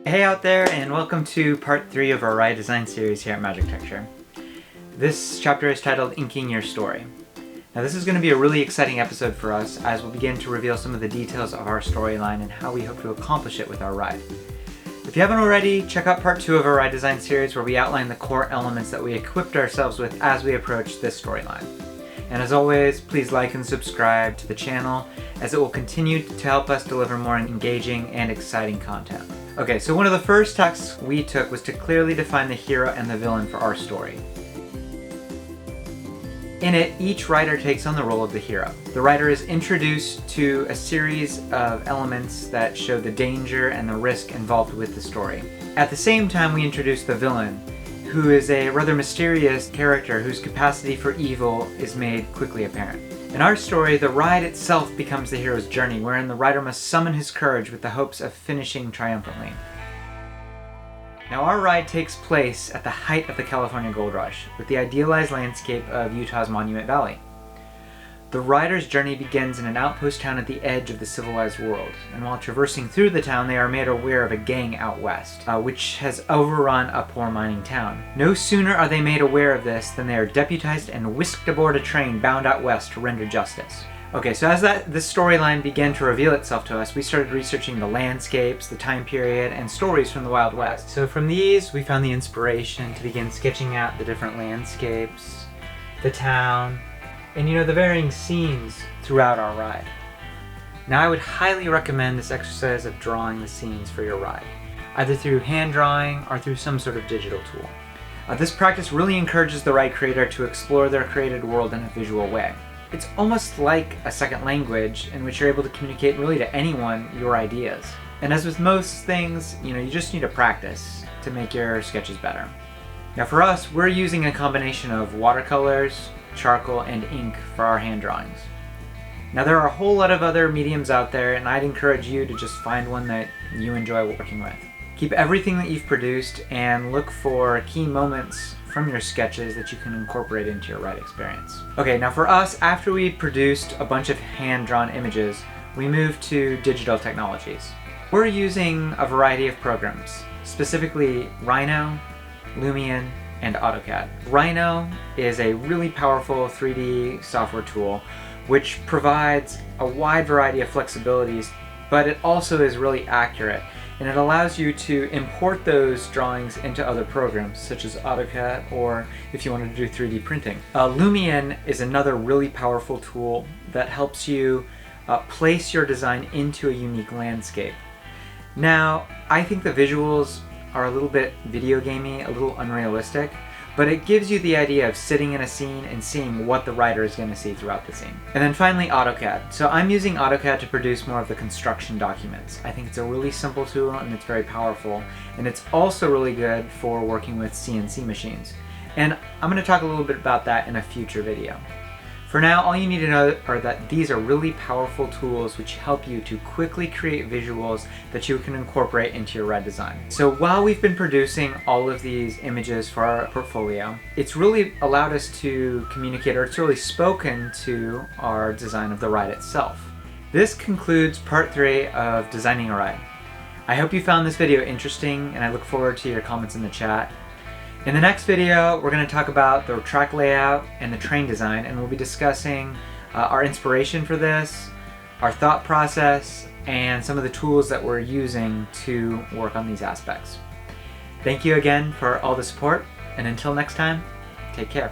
Hey out there, and welcome to part 3 of our ride design series here at Magic Texture. This chapter is titled Inking Your Story. Now this is going to be a really exciting episode for us as we'll begin to reveal some of the details of our storyline and how we hope to accomplish it with our ride. If you haven't already, check out part 2 of our ride design series where we outline the core elements that we equipped ourselves with as we approach this storyline. And as always, please like and subscribe to the channel as it will continue to help us deliver more engaging and exciting content. Okay, so one of the first tasks we took was to clearly define the hero and the villain for our story. In it, each writer takes on the role of the hero. The writer is introduced to a series of elements that show the danger and the risk involved with the story. At the same time, we introduce the villain, who is a rather mysterious character whose capacity for evil is made quickly apparent. In our story, the ride itself becomes the hero's journey, wherein the writer must summon his courage with the hopes of finishing triumphantly. Now our ride takes place at the height of the California Gold Rush, with the idealized landscape of Utah's Monument Valley. The rider's journey begins in an outpost town at the edge of the civilized world, and while traversing through the town they are made aware of a gang out west, which has overrun a poor mining town. No sooner are they made aware of this than they are deputized and whisked aboard a train bound out west to render justice. Okay, so as this storyline began to reveal itself to us, we started researching the landscapes, the time period, and stories from the Wild West. So from these, we found the inspiration to begin sketching out the different landscapes, the town, and the varying scenes throughout our ride. Now I would highly recommend this exercise of drawing the scenes for your ride, either through hand drawing or through some sort of digital tool. This practice really encourages the ride creator to explore their created world in a visual way. It's almost like a second language in which you're able to communicate really to anyone your ideas. And as with most things, you just need to practice to make your sketches better. Now for us, we're using a combination of watercolors, charcoal, and ink for our hand drawings. Now there are a whole lot of other mediums out there, and I'd encourage you to just find one that you enjoy working with. Keep everything that you've produced and look for key moments from your sketches that you can incorporate into your ride experience. Okay, now for us, after we produced a bunch of hand-drawn images, we moved to digital technologies. We're using a variety of programs, specifically Rhino, Lumion, and AutoCAD. Rhino is a really powerful 3D software tool which provides a wide variety of flexibilities, but it also is really accurate, and it allows you to import those drawings into other programs such as AutoCAD, or if you wanted to do 3D printing. Lumion is another really powerful tool that helps you place your design into a unique landscape. Now, I think the visuals are a little bit video gamey, a little unrealistic, but it gives you the idea of sitting in a scene and seeing what the writer is going to see throughout the scene. And then finally, AutoCAD. So I'm using AutoCAD to produce more of the construction documents. I think it's a really simple tool and it's very powerful, and it's also really good for working with CNC machines. And I'm going to talk a little bit about that in a future video. For now, all you need to know are that these are really powerful tools which help you to quickly create visuals that you can incorporate into your ride design. So while we've been producing all of these images for our portfolio, it's really allowed us to communicate, or it's really spoken to our design of the ride itself. This concludes part 3 of designing a ride. I hope you found this video interesting, and I look forward to your comments in the chat. In the next video, we're going to talk about the track layout and the train design, and we'll be discussing our inspiration for this, our thought process, and some of the tools that we're using to work on these aspects. Thank you again for all the support, and until next time, take care.